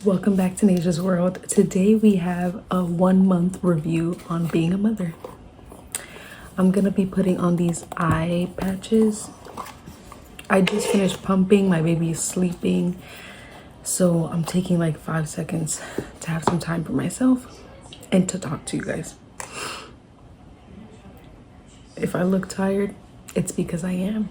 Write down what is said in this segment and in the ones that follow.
Welcome back to Nasia's World. Today we have a 1 month review on being a mother. I'm gonna be putting on these eye patches. I just finished pumping, my baby is sleeping, so I'm taking like 5 seconds to have some time for myself and to talk to you guys. If I look tired, it's because I am.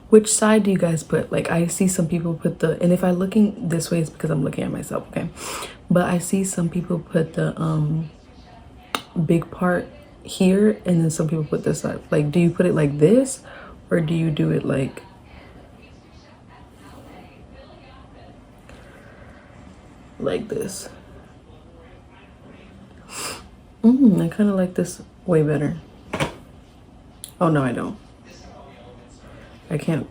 Which side do you guys put? Like, I see some people put the, and if I'm looking this way, it's because I'm looking at myself, okay? But I see some people put the big part here, and then some people put this side. Like, do you put it like this, or do you do it like this? I kind of like this way better. Oh no, I don't. I can't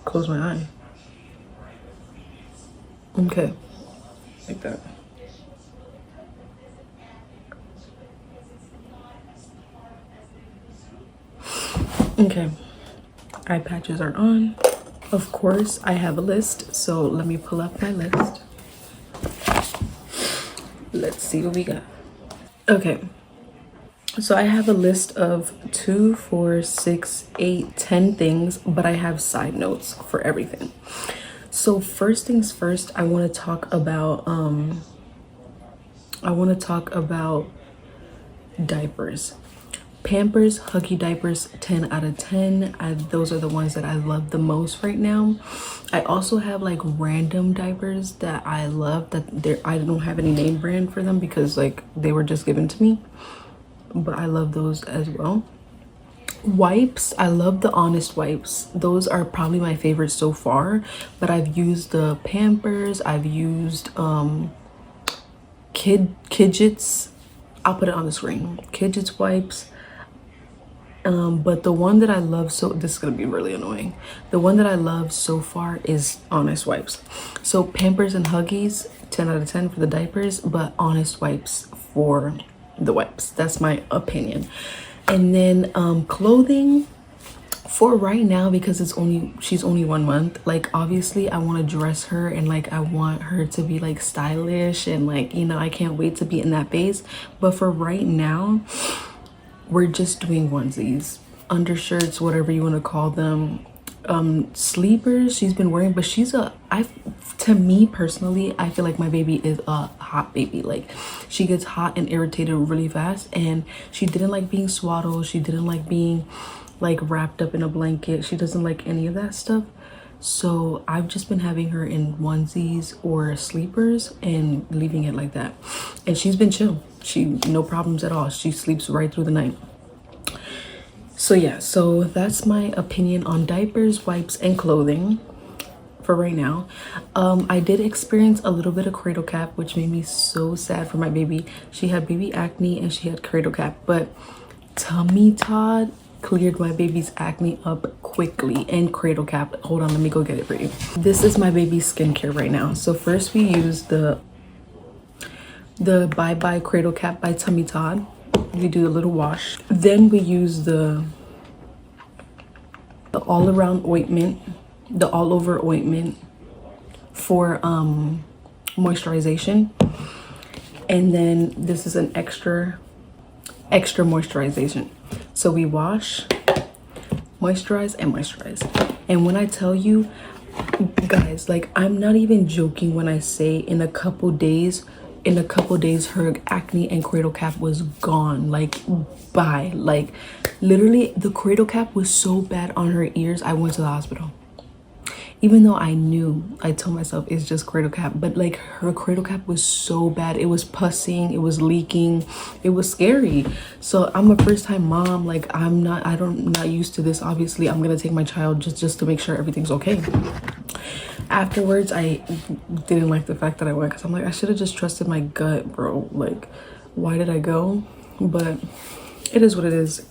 close my eye. Okay, like that. Okay, eye patches are on. Of course, I have a list, so let me pull up my list. Let's see what we got. Okay, so I have a list of 2, 4, 6, 8, 10 things, but I have side notes for everything. So first things first, I want to talk about diapers. Pampers, Huggy diapers, 10 out of 10. Those are the ones that I love the most right now. I also have like random diapers that I love that I don't have any name brand for them because like they were just given to me, but I love those as well. Wipes, I love the Honest wipes. Those are probably my favorite so far, but I've used the Pampers, I've used Kidgets. I'll put it on the screen. Kidgets wipes. But the one that I love, so this is gonna be really annoying. The one that I love so far is Honest wipes. So Pampers and Huggies, 10 out of 10 for the diapers, but Honest wipes for the wipes. That's my opinion. And then clothing, for right now, because she's only 1 month, like obviously I want to dress her and like I want her to be like stylish and like, you know, I can't wait to be in that phase. But for right now, we're just doing onesies, undershirts, whatever you want to call them. Sleepers she's been wearing, but to me personally, I feel like my baby is a hot baby. Like, she gets hot and irritated really fast, and she didn't like being swaddled, she didn't like being like wrapped up in a blanket, she doesn't like any of that stuff. So I've just been having her in onesies or sleepers and leaving it like that, and she's been chill. No problems at all. She sleeps right through the night. So yeah, so that's my opinion on diapers, wipes, and clothing for right now. I did experience a little bit of cradle cap, which made me so sad for my baby. She had baby acne and she had cradle cap, but Tummy Todd cleared my baby's acne up quickly, and cradle cap. Hold on, let me go get it for you. This is my baby's skincare right now. So first we use the Bye Bye Cradle Cap by Tummy Todd. We do a little wash. Then we use the all around ointment, the all over ointment for moisturization. And then this is an extra moisturization. So we wash, moisturize, and moisturize. And when I tell you guys, like, I'm not even joking when I say in a couple days her acne and cradle cap was gone. Like, bye. Like, literally the cradle cap was so bad on her ears, I went to the hospital. Even though I told myself it's just cradle cap, but like her cradle cap was so bad. It was pussing, it was leaking, it was scary. So I'm a first-time mom. Like, I'm not used to this. Obviously I'm gonna take my child just to make sure everything's okay. Afterwards, I didn't like the fact that I went, because I'm like, I should have just trusted my gut, bro. Like, why did I go? But it is what it is.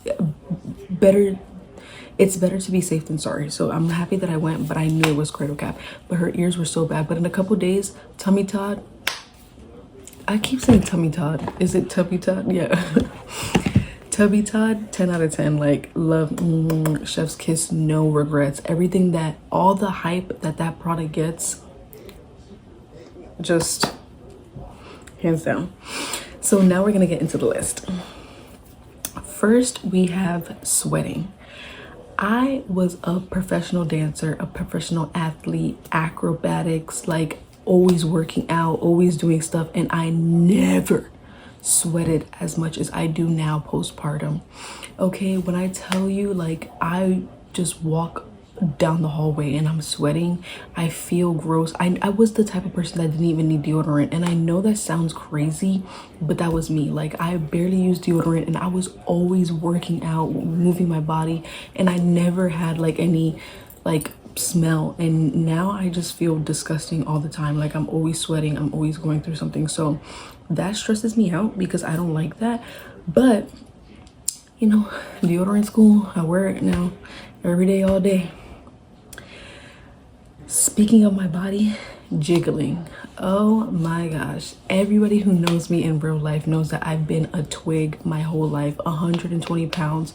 It's better to be safe than sorry. So I'm happy that I went, but I knew it was cradle cap. But her ears were so bad. But in a couple days, Tummy Todd, I keep saying Tummy Todd. Is it Tummy Todd? Yeah. Tubby Todd, 10 out of 10. Like, love, chef's kiss, no regrets. Everything that, all the hype that that product gets, just hands down. So now we're gonna get into the list. First, we have sweating. I was a professional dancer, a professional athlete, acrobatics, like always working out, always doing stuff, and I never sweated as much as I do now postpartum. Okay, when I tell you, like, I just walk down the hallway and I'm sweating, I feel gross. I was the type of person that didn't even need deodorant, and I know that sounds crazy, but that was me. Like, I barely used deodorant, and I was always working out, moving my body, and I never had like any like smell. And now I just feel disgusting all the time. Like, I'm always sweating, I'm always going through something. So that stresses me out because I don't like that. But you know, deodorant school, I wear it now every day, all day. Speaking of my body, jiggling. Oh my gosh. Everybody who knows me in real life knows that I've been a twig my whole life, 120 pounds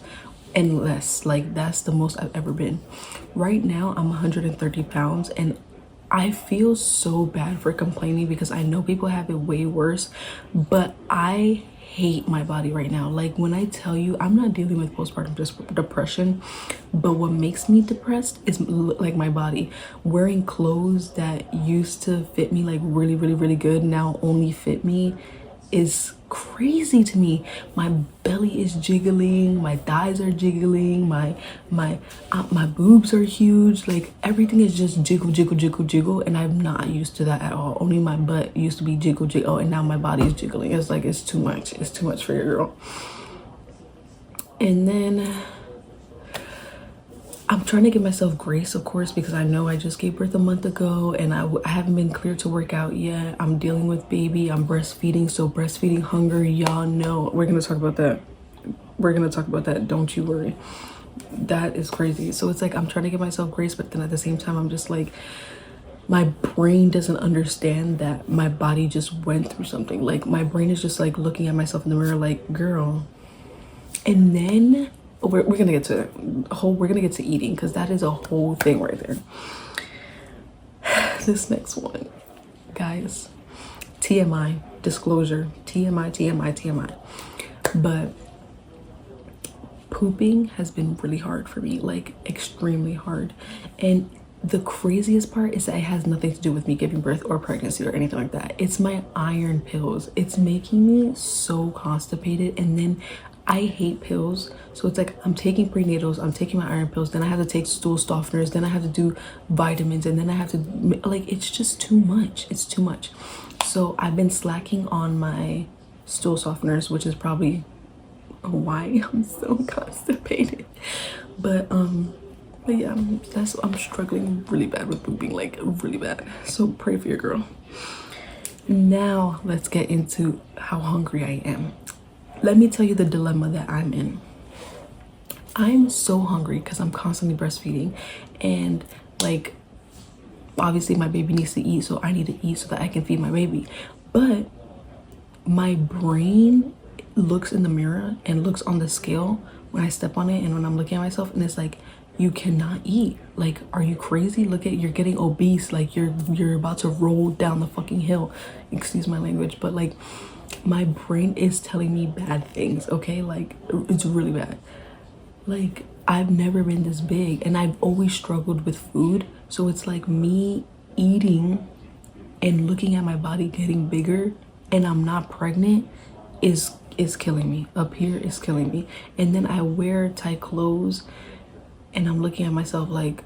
and less. Like, that's the most I've ever been. Right now, I'm 130 pounds, and I feel so bad for complaining because I know people have it way worse, but I hate my body right now. Like, when I tell you, I'm not dealing with postpartum depression, but what makes me depressed is like my body. Wearing clothes that used to fit me like really good now only fit me is crazy to me. My belly is jiggling, my thighs are jiggling, my boobs are huge. Like, everything is just jiggle, and I'm not used to that at all. Only my butt used to be jiggle, and now my body is jiggling. It's like, it's too much. It's too much for your girl. And then I'm trying to give myself grace, of course, because I know I just gave birth a month ago, and I haven't been cleared to work out yet. I'm dealing with baby, I'm breastfeeding, so breastfeeding hunger, y'all know. We're gonna talk about that. We're gonna talk about that, don't you worry. That is crazy. So it's like, I'm trying to give myself grace, but then at the same time, I'm just like, my brain doesn't understand that my body just went through something. Like, my brain is just like looking at myself in the mirror like, girl. And then we're gonna get to we're gonna get to eating, because that is a whole thing right there. This next one, guys, TMI, disclosure, TMI. But pooping has been really hard for me, like extremely hard. And the craziest part is that it has nothing to do with me giving birth or pregnancy or anything like that. It's my iron pills. It's making me so constipated. And then I hate pills, so it's like, I'm taking prenatals, I'm taking my iron pills, then I have to take stool softeners, then I have to do vitamins, and then I have to, like, it's just too much. It's too much. So I've been slacking on my stool softeners, which is probably why I'm so constipated. But yeah, I'm struggling really bad with pooping, like really bad. So pray for your girl. Now let's get into how hungry I am. Let me tell you the dilemma that I'm in. I'm so hungry because I'm constantly breastfeeding, and like, obviously my baby needs to eat, so I need to eat so that I can feed my baby. But my brain looks in the mirror and looks on the scale when I step on it and when I'm looking at myself, and it's like, you cannot eat. Like, are you crazy? Look at, you're getting obese. Like, you're about to roll down the fucking hill. Excuse my language, but like, my brain is telling me bad things, okay? Like, it's really bad. Like, I've never been this big, and I've always struggled with food. So it's like, me eating and looking at my body getting bigger, and I'm not pregnant, is killing me. Up here is killing me. And then I wear tight clothes, and I'm looking at myself like,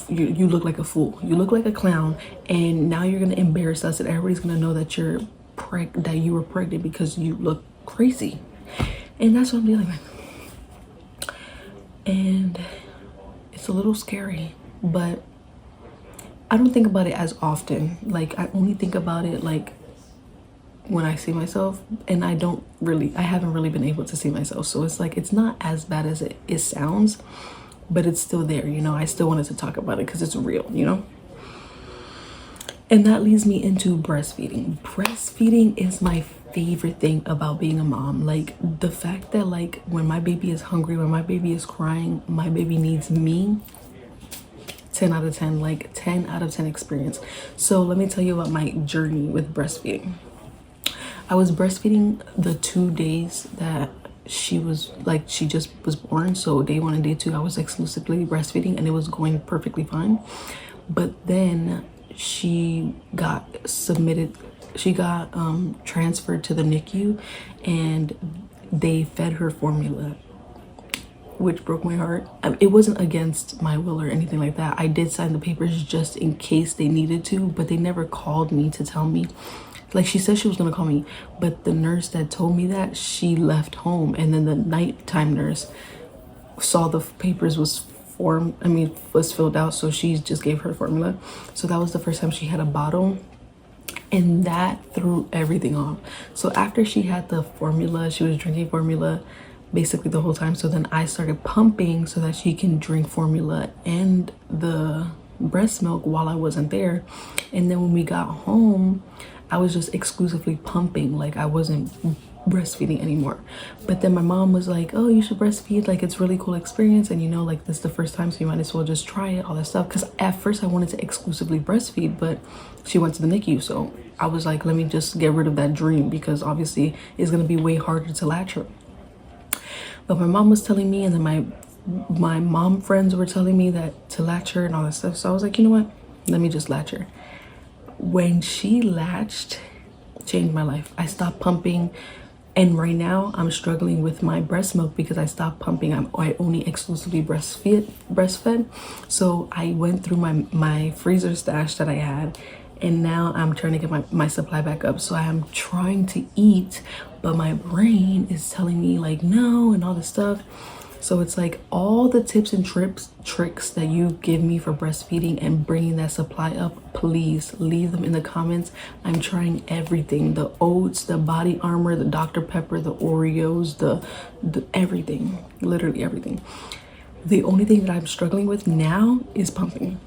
you look like a fool. You look like a clown, and now you're gonna embarrass us, and everybody's gonna know that you were pregnant because you look crazy. And that's what I'm dealing with. And it's a little scary, but I don't think about it as often. Like, I only think about it like when I see myself, and I haven't really been able to see myself. So it's like, it's not as bad as it sounds, but it's still there, you know. I still wanted to talk about it because it's real, you know. And that leads me into breastfeeding. Breastfeeding is my favorite thing about being a mom. Like the fact that like when my baby is hungry, when my baby is crying, my baby needs me. 10 out of 10, like 10 out of 10 experience. So let me tell you about my journey with breastfeeding. I was breastfeeding the 2 days that she was like, she just was born. So day 1 and day 2 I was exclusively breastfeeding and it was going perfectly fine. But then she got transferred to the NICU and they fed her formula, which broke my heart. It wasn't against my will or anything like that. I did sign the papers just in case they needed to, but they never called me to tell me. Like she said she was gonna call me, but the nurse that told me that, she left home, and then the nighttime nurse saw the papers was filled out, so she just gave her formula. So that was the first time she had a bottle, and that threw everything off. So after she had the formula, she was drinking formula basically the whole time. So then I started pumping so that she can drink formula and the breast milk while I wasn't there. And then when we got home, I was just exclusively pumping, like I wasn't breastfeeding anymore. But then my mom was like, oh, you should breastfeed, like it's really cool experience, and you know, like this is the first time, so you might as well just try it, all that stuff. Because at first I wanted to exclusively breastfeed, but she went to the NICU, so I was like, let me just get rid of that dream, because obviously it's going to be way harder to latch her. But my mom was telling me, and then my mom friends were telling me that to latch her and all that stuff. So I was like, you know what, let me just latch her. When she latched, changed my life. I stopped pumping, and right now I'm struggling with my breast milk because I stopped pumping. I only exclusively breastfed. So I went through my freezer stash that I had, and now I'm trying to get my supply back up. So I am trying to eat, but my brain is telling me like no and all this stuff. So it's like all the tips and tricks that you give me for breastfeeding and bringing that supply up, please leave them in the comments. I'm trying everything, the oats, the body armor, the Dr. Pepper, the Oreos, the everything, literally everything. The only thing that I'm struggling with now is pumping,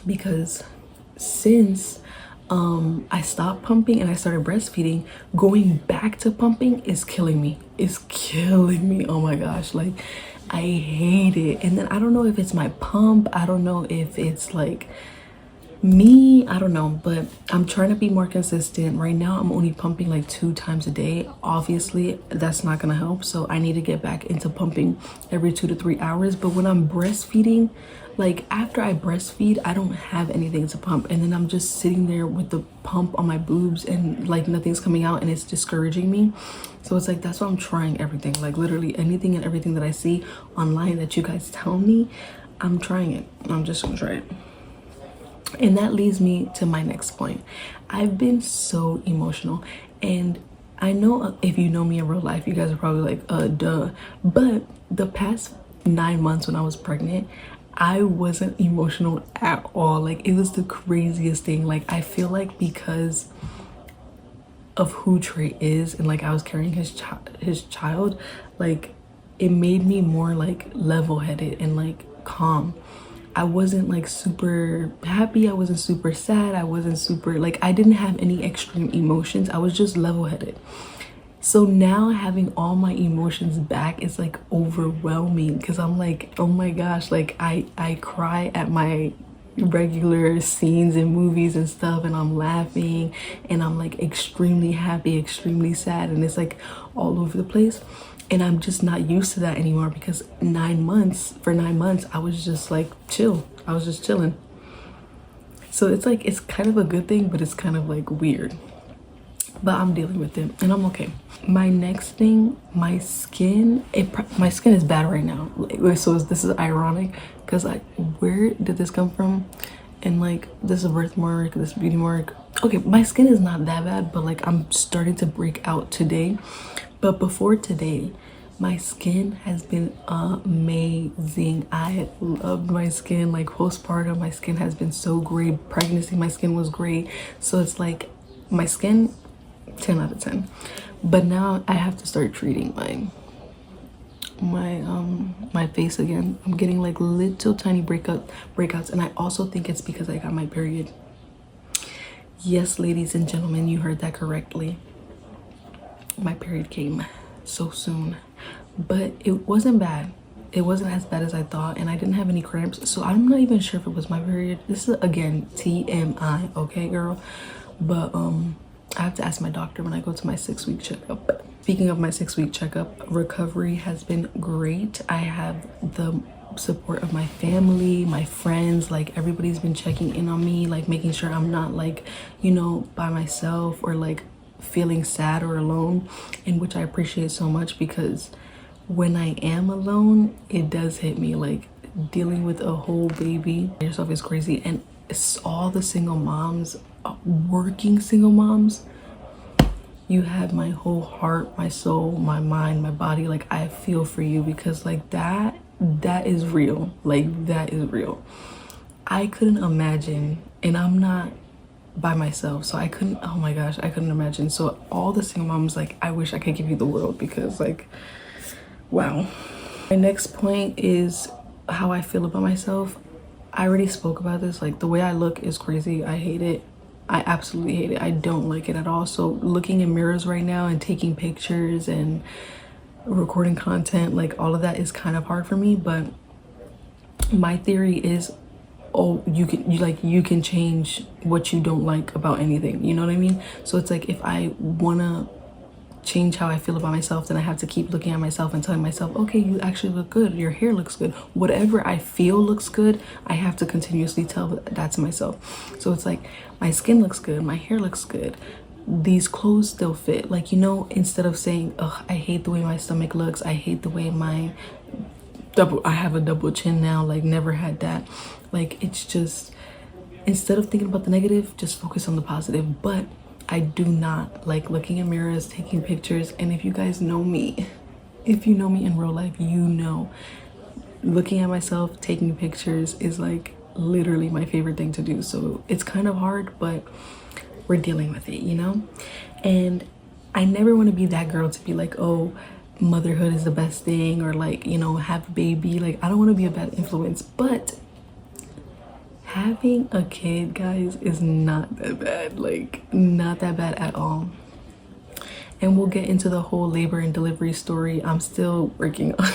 because since I stopped pumping and I started breastfeeding, going back to pumping is killing me. It's killing me. Oh my gosh, like I hate it. And then I don't know if it's my pump, I don't know if it's like me, I don't know, but I'm trying to be more consistent. Right now I'm only pumping like 2 times a day. Obviously that's not gonna help, so I need to get back into pumping every 2 to 3 hours. But when I'm breastfeeding, like after I breastfeed, I don't have anything to pump, and then I'm just sitting there with the pump on my boobs and like nothing's coming out, and it's discouraging me. So it's like, that's why I'm trying everything, like literally anything and everything that I see online that you guys tell me, I'm trying it. I'm just gonna try it. And that leads me to my next point. I've been so emotional, and I know if you know me in real life, you guys are probably like, duh. But the past 9 months when I was pregnant, I wasn't emotional at all. Like it was the craziest thing. Like I feel like because of who Trey is, and like I was carrying his child, like it made me more like level-headed and like calm. I wasn't like super happy, I wasn't super sad, I wasn't super like, I didn't have any extreme emotions. I was just level-headed. So now having all my emotions back is like overwhelming, because I'm like, oh my gosh, like I cry at my regular scenes in movies and stuff, and I'm laughing, and I'm like extremely happy, extremely sad, and it's like all over the place. And I'm just not used to that anymore, because for 9 months I was just like chill. I was just chilling. So it's like, it's kind of a good thing, but it's kind of like weird. But I'm dealing with it and I'm okay. My next thing, my skin is bad right now. Like, so this is ironic, because like, where did this come from? And like, this is a birthmark, this beauty mark. Okay, my skin is not that bad, but like I'm starting to break out today. But before today, my skin has been amazing. I loved my skin. Like postpartum, my skin has been so great. Pregnancy, my skin was great. So it's like my skin, 10 out of 10. But now I have to start treating my face again. I'm getting like little tiny breakouts, and I also think it's because I got my period. Yes, ladies and gentlemen, you heard that correctly. my period came so soon, but it wasn't bad. It wasn't as bad as I thought, and I didn't have any cramps, so I'm not even sure if it was my period. This is again TMI, okay girl? But I have to ask my doctor when I go to my 6-week checkup. Speaking of my 6-week checkup, recovery has been great. I have the support of my family, my friends, like everybody's been checking in on me, like making sure I'm not like, you know, by myself or like feeling sad or alone, and which I appreciate so much, because when I am alone, it does hit me. Like dealing with a whole baby yourself is crazy, and it's all the single moms, working single moms. You have my whole heart, my soul, my mind, my body. Like I feel for you, because like that is real. Like that is real. I couldn't imagine, and I'm not by myself, so I couldn't, oh my gosh, I couldn't imagine. So all the single moms, like I wish I could give you the world, because like, wow. My next point is how I feel about myself. I already spoke about this. Like the way I look is crazy. I hate it. I absolutely hate it. I don't like it at all. So looking in mirrors right now and taking pictures and recording content, like all of that is kind of hard for me. But my theory is, oh, you can change what you don't like about anything. You know what I mean? So it's like, if I wanna change how I feel about myself, then I have to keep looking at myself and telling myself, okay, you actually look good, your hair looks good, whatever I feel looks good, I have to continuously tell that to myself. So it's like, my skin looks good, my hair looks good, these clothes still fit. Like, you know, instead of saying, ugh, I hate the way my stomach looks, I hate the way I have a double chin now, like never had that. Like, it's just, instead of thinking about the negative, just focus on the positive. But I do not like looking in mirrors, taking pictures. And if you guys know me, if you know me in real life, you know looking at myself, taking pictures is like literally my favorite thing to do. So it's kind of hard, but we're dealing with it, you know? And I never want to be that girl to be like, oh, motherhood is the best thing, or like, you know, have a baby. Like, I don't want to be a bad influence, but having a kid, guys, is not that bad. Like, not that bad at all. And we'll get into the whole labor and delivery story. I'm still working on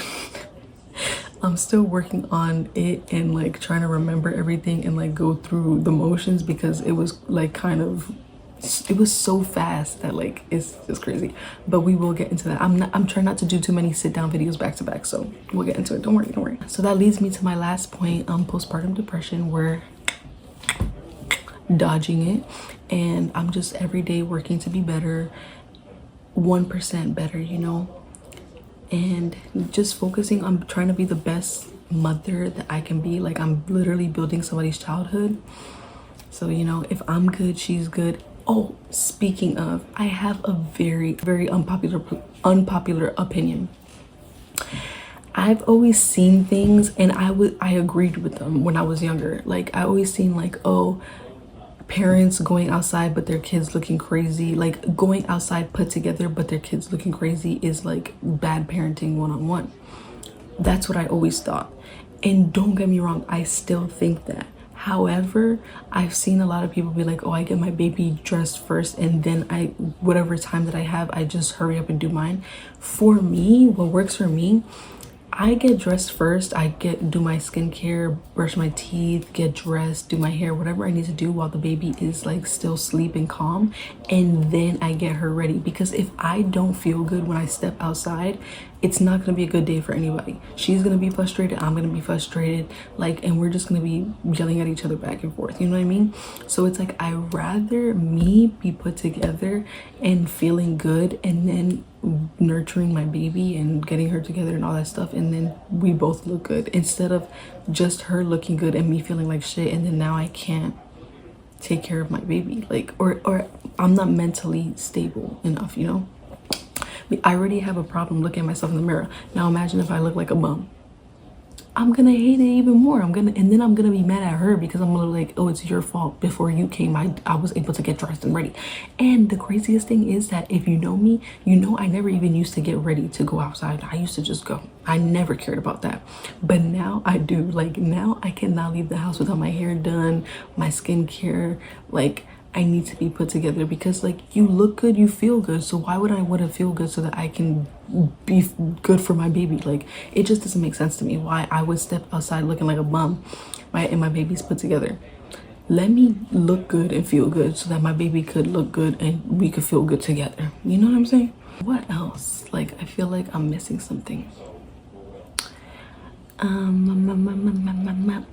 I'm still working on it, and like trying to remember everything and like go through the motions, because it was like it was so fast that like it's just crazy. But we will get into that. I'm trying not to do too many sit down videos back to back, so we'll get into it. Don't worry. So that leads me to my last point. Postpartum depression. We're dodging it, and I'm just every day working to be better, 1% better, you know, and just focusing on trying to be the best mother that I can be. Like, I'm literally building somebody's childhood. So, you know, if I'm good, she's good. Oh, speaking of, I have a very unpopular opinion. I've always seen things, and I agreed with them when I was younger. Like, I always seen like, oh, parents going outside but their kids looking crazy. Like, going outside put together but their kids looking crazy is like bad parenting one-on-one. That's what I always thought. And don't get me wrong, I still think that. However, I've seen a lot of people be like, oh, I get my baby dressed first, and then whatever time that I have, I just hurry up and do mine. For me, what works for me, I get dressed first. I do my skincare, brush my teeth, get dressed, do my hair, whatever I need to do while the baby is like still asleep and calm, and then I get her ready. Because if I don't feel good when I step outside, it's not gonna be a good day for anybody. She's gonna be frustrated, I'm gonna be frustrated, like, and we're just gonna be yelling at each other back and forth, you know what I mean? So it's like, I rather me be put together and feeling good, and then nurturing my baby and getting her together and all that stuff, and then we both look good, instead of just her looking good and me feeling like shit, and then now I can't take care of my baby, like, or I'm not mentally stable enough, you know? I already have a problem looking at myself in the mirror. Now imagine if I look like a bum. I'm gonna hate it even more. And then I'm gonna be mad at her, because I'm gonna like, oh, it's your fault. Before you came, I was able to get dressed and ready. And the craziest thing is that if you know me, you know I never even used to get ready to go outside. I used to just go. I never cared about that. But now I do. Like, now I cannot leave the house without my hair done, my skincare, like I need to be put together, because like you look good, you feel good. So why would I want to feel good so that I can be good for my baby? Like, it just doesn't make sense to me why I would step outside looking like a bum, and my baby's put together. Let me look good and feel good so that my baby could look good and we could feel good together. You know what I'm saying? What else? Like, I feel like I'm missing something.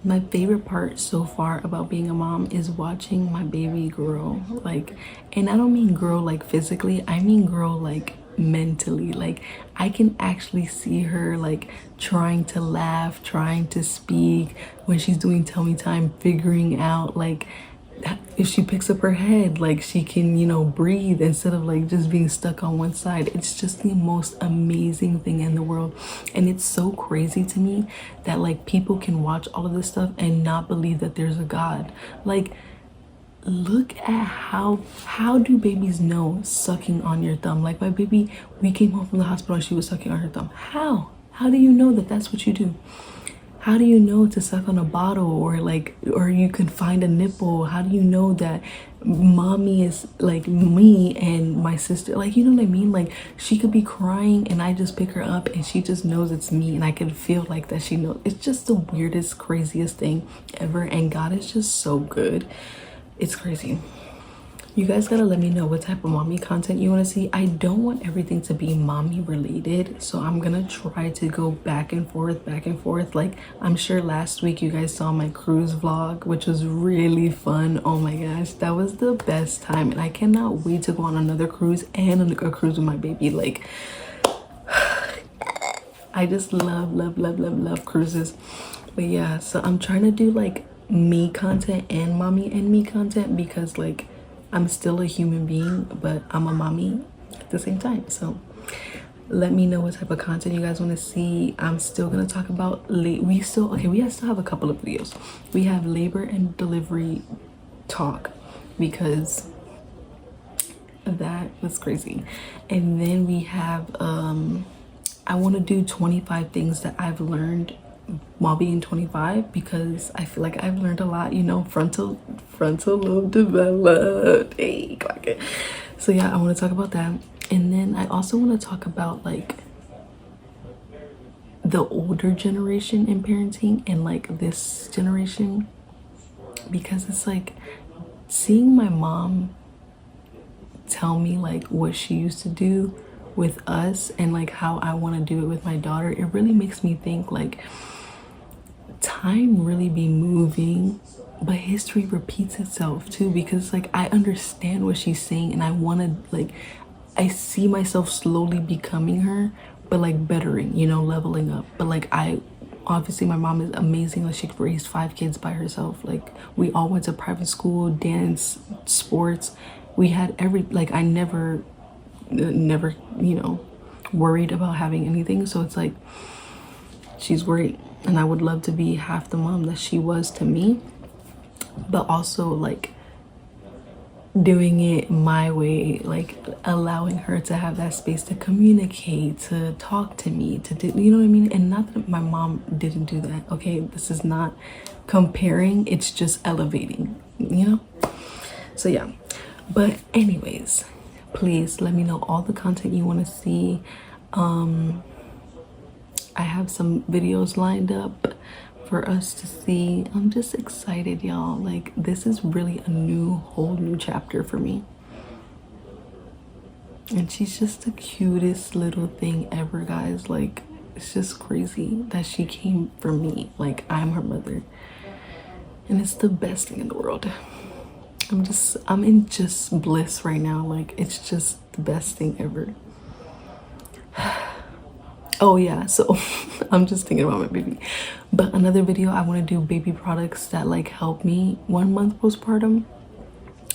My favorite part so far about being a mom is watching my baby grow. Like, and I don't mean grow like physically, I mean grow like mentally. Like, I can actually see her like trying to laugh, trying to speak, when she's doing tummy time, figuring out like if she picks up her head, like she can, you know, breathe instead of like just being stuck on one side. It's just the most amazing thing in the world. And it's so crazy to me that like people can watch all of this stuff and not believe that there's a God. Like, look at how do babies know sucking on your thumb? Like, my baby, we came home from the hospital and she was sucking on her thumb. How do you know that that's what you do? How do you know to suck on a bottle, or like, or you can find a nipple? How do you know that mommy is like me and my sister? Like, you know what I mean? Like, she could be crying and I just pick her up and she just knows it's me, and I can feel like that she knows. It's just the weirdest, craziest thing ever, and God is just so good. It's crazy. You guys gotta let me know what type of mommy content you want to see. I don't want everything to be mommy related, so I'm gonna try to go back and forth. Like, I'm sure last week you guys saw my cruise vlog, which was really fun. Oh my gosh, that was the best time, and I cannot wait to go on another cruise, and a cruise with my baby. Like, I just love cruises. But yeah, so I'm trying to do like me content and mommy and me content, because like I'm still a human being, but I'm a mommy at the same time. So let me know what type of content you guys want to see. I'm still gonna talk about we still have a couple of videos. We have labor and delivery talk, because that was crazy. And then we have I want to do 25 things that I've learned while being 25, because I feel like I've learned a lot, you know. Frontal lobe developed. Hey, clock it. So yeah, I want to talk about that. And then I also want to talk about like the older generation in parenting and like this generation, because it's like seeing my mom tell me like what she used to do with us and like how I want to do it with my daughter. It really makes me think like time really be moving, but history repeats itself too, because like I understand what she's saying, and I want to like, I see myself slowly becoming her, but like bettering, you know, leveling up. But like, I obviously, my mom is amazing. Like, she raised 5 kids by herself. Like, we all went to private school, dance, sports. We had like, I never, you know, worried about having anything. So it's like, she's great, and I would love to be half the mom that she was to me, but also like doing it my way, like allowing her to have that space to communicate, to talk to me, to do, you know what I mean? And not that my mom didn't do that, okay? This is not comparing, it's just elevating, you know? So yeah, but anyways, please let me know all the content you want to see. I have some videos lined up for us to see. I'm just excited, y'all. Like, this is really a whole new chapter for me. And she's just the cutest little thing ever, guys. Like, it's just crazy that she came for me. Like, I'm her mother. And it's the best thing in the world. I'm in just bliss right now. Like, it's just the best thing ever. Oh yeah, so I'm just thinking about my baby. But another video, I want to do baby products that like help me 1 month postpartum,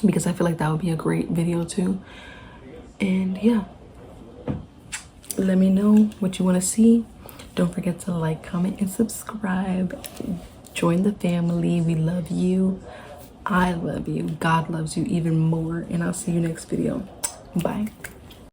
because I feel like that would be a great video too. And yeah, let me know what you want to see. Don't forget to like, comment, and subscribe. Join the family. We love you. I love you. God loves you even more. And I'll see you next video. Bye.